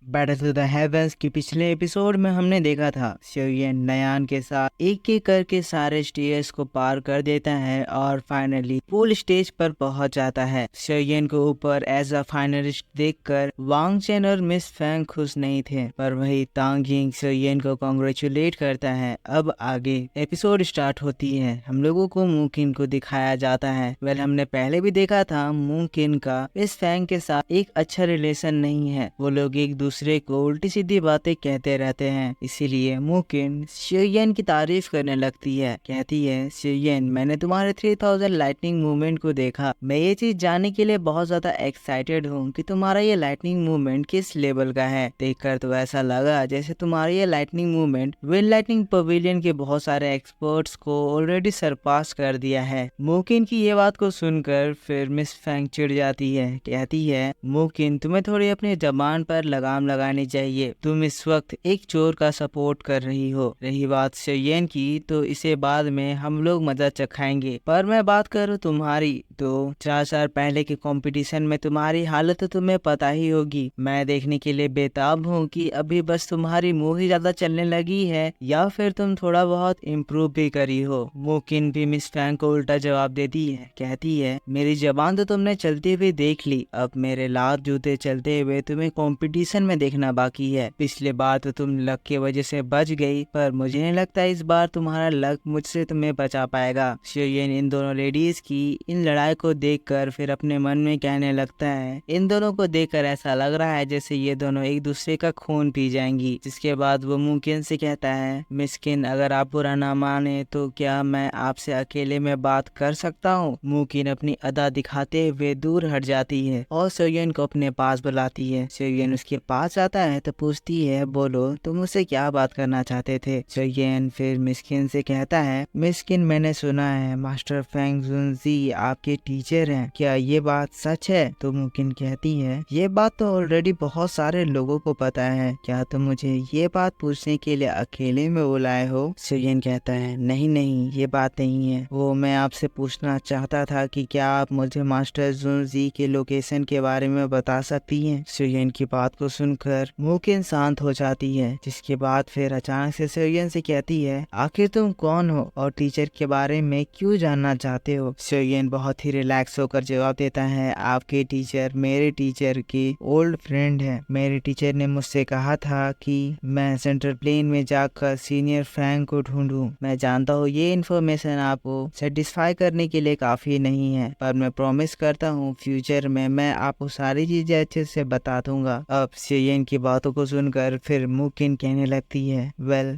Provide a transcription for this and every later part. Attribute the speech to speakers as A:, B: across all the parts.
A: Battle to the heavens के पिछले episode में हमने देखा था शोयन नयान के साथ एक एक करके सारे स्टेज को पार कर देता है और फाइनली पूल स्टेज पर पहुंच जाता है। शोयन को ऊपर एज अ फाइनलिस्ट देखकर वांग चेन और मिस फैंग खुश नहीं थे, पर वही तांग यिंग शोयन को कांग्रेचुलेट करता है। अब आगे एपिसोड स्टार्ट होती है। हम लोगों को मुकिन को दिखाया जाता है। हमने पहले भी देखा था मुकिन का मिस फैंग के साथ एक अच्छा रिलेशन नहीं है। वो लोग एक दूसरे को उल्टी सीधी बातें कहते रहते हैं। इसीलिए मुकिन शोयन की तारीफ करने लगती है। कहती है, शोयन मैंने तुम्हारे 3000 लाइटनिंग मूवमेंट को देखा। मैं ये चीज जानने के लिए बहुत ज्यादा एक्साइटेड हूँ कि तुम्हारा ये लाइटनिंग मूवमेंट किस लेवल का है। देखकर तो ऐसा लगा जैसे तुम्हारा ये lightning movement win lightning pavilion के बहुत सारे एक्सपर्ट्स को ऑलरेडी सरपास कर दिया है। मुकिन की ये बात को सुनकर फिर मिस फैंग चिढ़ जाती है। कहती है, मुकिन तुम्हें थोड़ी अपनी जबान पर लगाम लगानी चाहिए। तुम इस वक्त एक चोर का सपोर्ट कर रही हो। रही बात शोयन की, तो इसे बाद में हम लोग मजा चखाएंगे। पर मैं बात करूँ तुम्हारी, तो 4 साल पहले के कंपटीशन में तुम्हारी हालत तो तुम्हें पता ही होगी। मैं देखने के लिए बेताब हूँ कि अभी बस तुम्हारी मुंह ही ज्यादा चलने लगी है या फिर तुम थोड़ा बहुत इम्प्रूव भी करी हो। मुकिन भी मिस फैंग को उल्टा जवाब देती है। कहती है, मेरी जबान तो तुमने चलती हुई देख ली, अब मेरे लात जूते चलते हुए तुम्हें कंपटीशन में देखना बाकी है। पिछले बार तो तुम लक की वजह से बच गई, पर मुझे नहीं लगता इस बार तुम्हारा लक मुझसे तुम्हें बचा पाएगा। शोयन इन दोनों लेडीज की इन लड़ाई को देखकर फिर अपने मन में कहने लगता है, इन दोनों को देखकर ऐसा लग रहा है जैसे ये दोनों एक दूसरे का खून पी जाएंगी। जिसके बाद वो मुकिन से कहता है, मिस्किन अगर आप बुरा ना माने तो क्या मैं आपसे अकेले में बात कर सकता हूँ। मुकिन अपनी अदा दिखाते हुए दूर हट जाती है और शोयन को अपने पास बुलाती है। शोयन उसके पास आता है तो पूछती है, बोलो तुम मुझसे क्या बात करना चाहते थे। शोयन फिर मिस्किन से कहता है, मिस्किन मैंने सुना है मास्टर फेंग जुनजी आपके टीचर हैं, क्या ये बात सच है। तो मुकिन कहती है, ये बात तो ऑलरेडी बहुत सारे लोगों को पता है, क्या तुम मुझे ये बात पूछने के लिए अकेले में बुलाए हो। शोयन कहता है, नहीं नहीं ये बात नहीं है, वो मैं आपसे पूछना चाहता था कि क्या आप मुझे मास्टर जुनजी के लोकेशन के बारे में बता सकती हैं। शोयन की बात को सुनकर मुकिन शांत हो जाती है। जिसके बाद फिर अचानक से शोयन से कहती है, आखिर तुम कौन हो और टीचर के बारे में क्यों जानना चाहते हो। शोयन बहुत ही रिलैक्स होकर जवाब देता है, आपके टीचर मेरे टीचर के ओल्ड फ्रेंड है। मेरे टीचर ने मुझसे कहा था कि मैं सेंट्रल प्लेन में जाकर सीनियर फैंग को ढूंढूं। मैं जानता हूँ ये इन्फॉर्मेशन आपको सेटिस्फाई करने के लिए काफी नहीं है, पर मैं प्रॉमिस करता हूँ फ्यूचर में मैं आपको सारी चीजें अच्छे से बता दूंगा। अब शोयन की बातों को सुनकर फिर मुकिन कहने लगती है,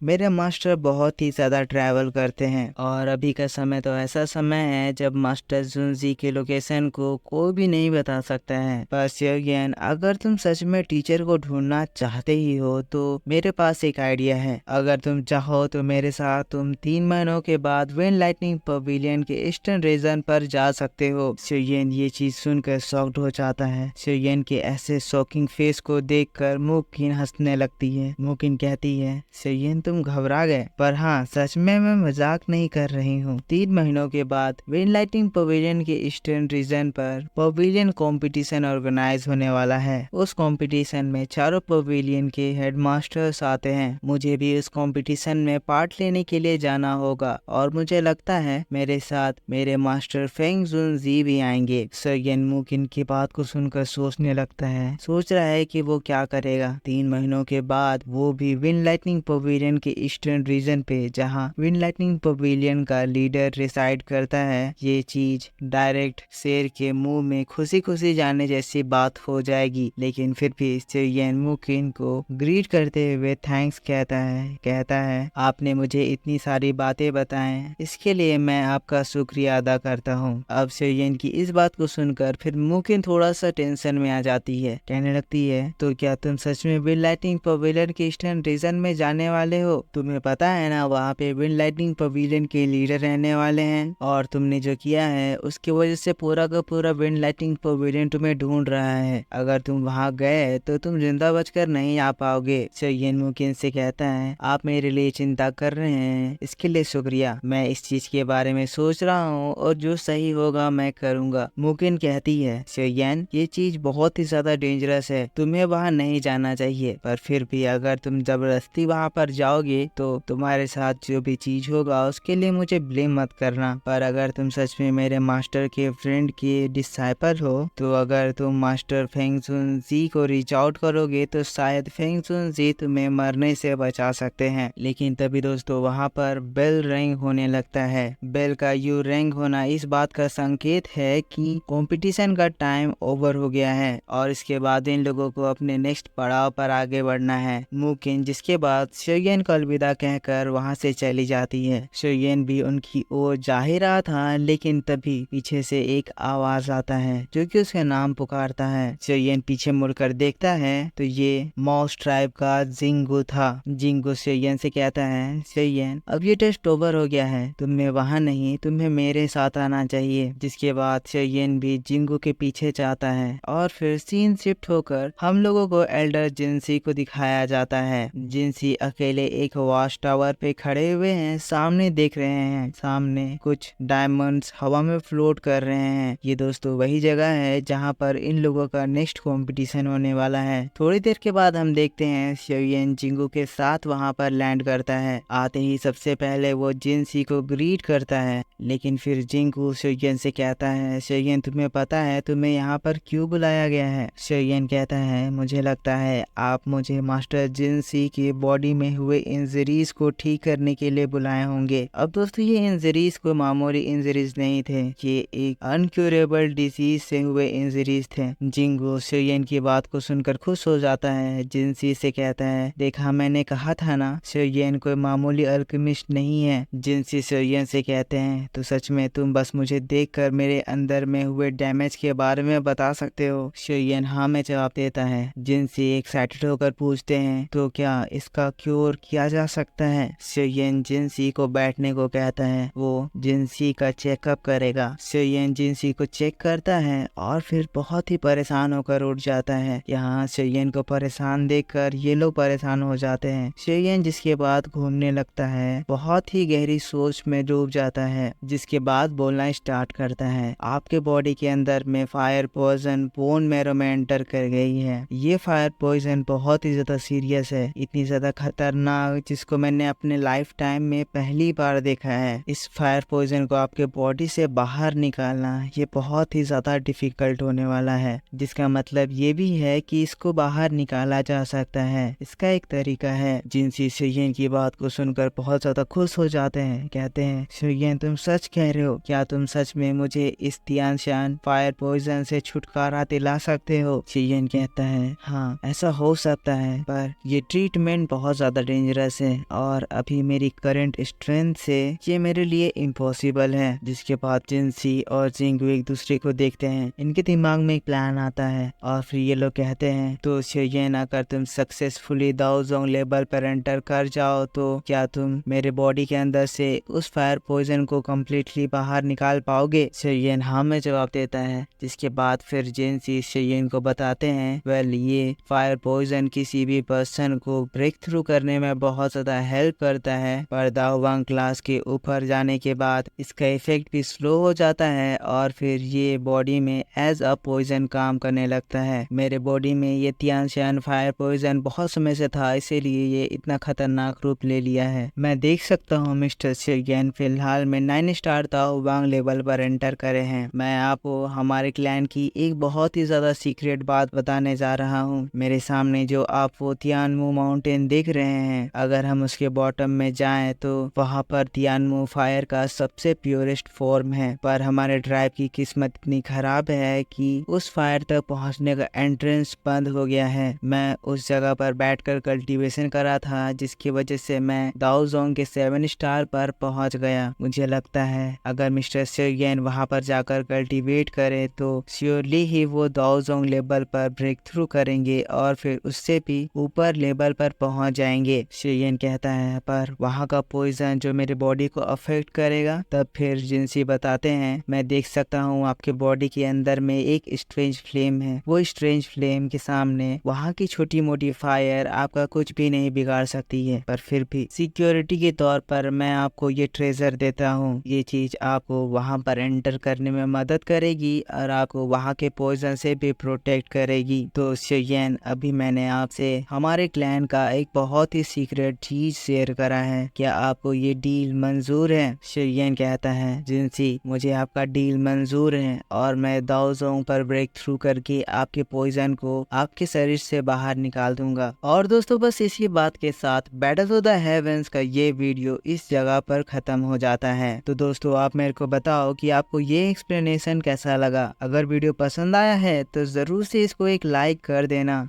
A: मेरे मास्टर बहुत ही ज्यादा ट्रैवल करते हैं और अभी का समय तो ऐसा समय है जब मास्टर जुनजी के लोकेशन को कोई भी नहीं बता सकता है। पर शोयन अगर तुम सच में टीचर को ढूंढना चाहते ही हो तो मेरे पास एक आइडिया है। अगर तुम चाहो तो मेरे साथ तुम 3 महीनों के बाद विन लाइटनिंग पवेलियन के ईस्टर्न रीजन पर जा सकते हो। शोयन ये चीज सुनकर शॉक्ड हो जाता है। शोयन के ऐसे शॉकिंग फेस को देखकर मुकिन हंसने लगती है। मुकिन कहती है, शोयन तुम घबरा गए, पर हाँ सच में मैं मजाक नहीं कर रही हूँ। 3 महीनों के बाद विन लाइटनिंग पवेलियन के ईस्टर्न रीजन पर पवेलियन कंपटीशन ऑर्गेनाइज होने वाला है। उस कंपटीशन में चारों पवेलियन के हेडमास्टर्स आते हैं। मुझे भी उस कंपटीशन में पार्ट लेने के लिए जाना होगा और मुझे लगता है मेरे साथ मेरे मास्टर फेंग जुनजी भी आएंगे। शोयन मुकिन की बात को सुनकर सोचने लगता है। सोच रहा है कि वो क्या करेगा। 3 महीनों के बाद वो भी विन लाइटनिंग पवेलियन के ईस्टर्न रीजन पे, जहाँ विन लाइटनिंग पवेलियन का लीडर रिसाइड करता है। ये चीज डायरेक्ट शेर के मुंह में खुशी खुशी जाने जैसी बात हो जाएगी। लेकिन फिर भी शोयन मुकिन को ग्रीट करते हुए थैंक्स कहता है आपने मुझे इतनी सारी बातें बताएं, इसके लिए मैं आपका शुक्रिया अदा करता हूँ। अब शोयन की इस बात को सुनकर फिर मुकिन थोड़ा सा टेंशन में आ जाती है। कहने लगती है, तो क्या तुम सच में विन लाइटनिंग पवेलियन के ईस्टर्न रीजन में जाने वाले हो। तुम्हें पता है ना वहाँ पे विन लाइटनिंग पवेलियन के लीडर रहने वाले हैं और तुमने जो किया है उसकी वजह से पूरा का पूरा विन लाइटनिंग पवेलियन तुम्हें ढूंढ रहा है। अगर तुम वहाँ गए तो तुम जिंदा बचकर नहीं आ पाओगे। शोयन मुकिन से कहता है, आप मेरे लिए चिंता कर रहे हैं इसके लिए शुक्रिया। मैं इस चीज के बारे में सोच रहा हूँ और जो सही होगा मैं करूँगा। मुकिन कहती है, शोयन ये चीज बहुत ही ज्यादा डेंजरस है, तुम्हें वहाँ वहाँ नहीं जाना चाहिए, पर फिर भी अगर तुम जबरदस्ती वहाँ पर जाओगे तो तुम्हारे साथ जो भी चीज होगा उसके लिए मुझे ब्लेम मत करना। पर अगर तुम सच में मेरे मास्टर के फ्रेंड के डिसाइपल हो तो अगर तुम मास्टर फेंग सुन जी को रीच आउट करोगे तो शायद फेंग सुन जी तुम्हें मरने से बचा सकते हैं। लेकिन तभी दोस्तों वहाँ पर बेल रिंग होने लगता है। बेल का यू रिंग होना इस बात का संकेत है कि कंपटीशन का टाइम ओवर हो गया है और इसके बाद इन लोगों को अपने नेक्स्ट पड़ाव पर आगे बढ़ना है। मुकिन जिसके बाद शोयेन को अलविदा कहकर वहाँ से चली जाती है। शोयेन भी उनकी ओर जा ही रहा था, लेकिन तभी पीछे से एक आवाज आता है जो कि उसका नाम पुकारता है। शोयेन पीछे मुड़कर देखता है तो ये मॉस ट्राइब का जिंगू था। जिंगू शोयेन से कहता है, शोयेन अब ये टेस्ट ओवर हो गया है, तुम्हें वहाँ नहीं तुम्हें मेरे साथ आना चाहिए। जिसके बाद शोयेन भी जिंगू के पीछे जाता है और फिर सीन शिफ्ट होकर हम लोगों को एल्डर जिनसी को दिखाया जाता है। जिनसी अकेले एक वॉच टावर पे खड़े हुए हैं, सामने देख रहे हैं। सामने कुछ डायमंड्स हवा में फ्लोट कर रहे हैं। ये दोस्तों वही जगह है जहाँ पर इन लोगों का नेक्स्ट कंपटीशन होने वाला है। थोड़ी देर के बाद हम देखते हैं शोयेन जिंगू के साथ वहाँ पर लैंड करता है। आते ही सबसे पहले वो जिनसी को ग्रीट करता है, लेकिन फिर जिंगू शोयेन से कहता है, शोयेन तुम्हें पता है तुम्हें यहाँ पर क्यों बुलाया गया है? शोयेन कहता है, मुझे लगता है आप मुझे मास्टर जिनसी की बॉडी में हुए इंजरीज को ठीक करने के लिए बुलाए होंगे। अब दोस्तों ये इंजरीज कोई मामूली इंजरीज नहीं थे, ये एक अनक्यूरेबल डिजीज से हुए इंजरीज थे। जिंगू शोयेन की बात को सुनकर खुश हो जाता है। जिनसी से कहता है, देखा मैंने कहा था ना, शोयेन कोई मामूली अल्केमिस्ट नहीं है। जिनसी शोयेन से कहते हैं, तो सच में तुम बस मुझे देखकर मेरे अंदर में हुए डैमेज के बारे में बता सकते हो? शोयेन हाँ में जवाब देता है। जिनसी एक्साइटेड होकर पूछते हैं, तो क्या इसका क्योर किया जा सकता है? शोयेन जिनसी को बैठने को कहता है, वो जिनसी का चेकअप करेगा। शोयेन जिनसी को चेक करता है और फिर बहुत ही परेशान होकर उठ जाता है। यहाँ शोयेन को परेशान देखकर ये लोग परेशान हो जाते हैं। शोयेन जिसके बाद घूमने लगता है, बहुत ही गहरी सोच में डूब जाता है। जिसके बाद बोलना स्टार्ट करता है, आपके बॉडी के अंदर में फायर पॉइजन बोन मैरो में एंटर कर गई है। ये फायर पॉइजन बहुत ही ज्यादा सीरियस है, इतनी ज्यादा खतरनाक जिसको मैंने अपने लाइफ टाइम में पहली बार देखा है। इस फायर पॉइजन को आपके बॉडी से बाहर निकालना ये बहुत ही ज्यादा डिफिकल्ट होने वाला है। जिसका मतलब ये भी है कि इसको बाहर निकाला जा सकता है, इसका एक तरीका है। जिनसी शोयेन की बात को सुनकर बहुत ज्यादा खुश हो जाते हैं। कहते हैं, शोयेन तुम सच कह रहे हो? क्या तुम सच में मुझे इस तियानशान फायर पॉइजन से छुटकारा दिला सकते हो? शोयेन कहता है, हाँ ऐसा हो सकता है, पर ये ट्रीटमेंट बहुत ज्यादा डेंजरस है और अभी मेरी करंट स्ट्रेंथ से ये मेरे लिए इम्पॉसिबल है। जिसके बाद जिनसी और जिंगू एक दूसरे को देखते हैं। इनके दिमाग में एक प्लान आता है और फिर ये लोग कहते हैं, तो शोयेन अगर तुम सक्सेसफुली दाओजोंग लेवल पर एंटर कर जाओ तो क्या तुम मेरे बॉडी के अंदर से उस फायर पॉइजन को कम्प्लीटली बाहर निकाल पाओगे? शोयेन हाँ में जवाब देता है। जिसके बाद फिर जिनसी शोयेन को बताते हैं, वेल ये फायर पॉइजन किसी भी पर्सन को ब्रेक थ्रू करने में बहुत ज्यादा हेल्प करता है, पर दाओवांग क्लास के ऊपर जाने के बाद इसका इफेक्ट भी स्लो हो जाता है और फिर ये बॉडी में एज अ पॉइजन काम करने लगता है। मेरे बॉडी में ये तियानशान फायर पॉइजन बहुत समय से था, इसीलिए ये इतना खतरनाक रूप ले लिया है। मैं देख सकता हूँ मिस्टर शोयेन फिलहाल में 9 स्टार दाओवांग लेवल पर एंटर करे हैं। मैं आपको हमारे क्लैन की एक बहुत ही ज्यादा सीक्रेट बात बताने जा रहा हूँ। मेरे सामने जो आप वो तियानमू माउंटेन देख रहे हैं, अगर हम उसके बॉटम में जाएं तो वहाँ पर तियानमू फायर का सबसे प्योरेस्ट फॉर्म है, पर हमारे ट्राइब की किस्मत इतनी खराब है कि उस फायर तक पहुँचने का एंट्रेंस बंद हो गया है। मैं उस जगह पर बैठकर कल्टीवेशन करा था, जिसकी वजह से मैं दाओजोंग के 7 स्टार पर पहुँच गया। मुझे लगता है अगर मिस्टर शोयेन वहाँ पर जाकर कल्टीवेट करे तो श्योरली ही वो दाओजोंग लेवल पर ब्रेक थ्रू करेंगे और फिर उससे भी ऊपर लेवल पर पहुंच जाएंगे। शोयेन कहता है, पर वहाँ का पॉइजन जो मेरे बॉडी को अफेक्ट करेगा? तब फिर जिनसी बताते हैं, मैं देख सकता हूँ आपके बॉडी के अंदर में एक स्ट्रेंज फ्लेम है। वो स्ट्रेंज फ्लेम के सामने वहाँ की छोटी मोटी फायर आपका कुछ भी नहीं बिगाड़ सकती है, पर फिर भी सिक्योरिटी के तौर पर मैं आपको ये ट्रेजर देता हूँ। ये चीज आपको वहाँ पर एंटर करने में मदद करेगी और आपको वहाँ के पॉइजन से भी प्रोटेक्ट करेगी। तो शेरियन, अभी मैंने आपसे हमारे क्लैन का एक बहुत ही सीक्रेट चीज शेयर करा है, क्या आपको ये डील मंजूर है? शेरियन कहता है, जिनसी मुझे आपका डील मंजूर है और मैं दाओजोंग पर ब्रेक थ्रू करके आपके पॉइजन को आपके शरीर से बाहर निकाल दूंगा। और दोस्तों बस इसी बात के साथ बैटल ऑफ द हेवेंस का ये वीडियो इस जगह पर खत्म हो जाता है। तो दोस्तों आप मेरे को बताओ कि आपको ये एक्सप्लेनेशन कैसा लगा। अगर वीडियो पसंद आया है तो जरूर से इसको एक लाइक कर देना।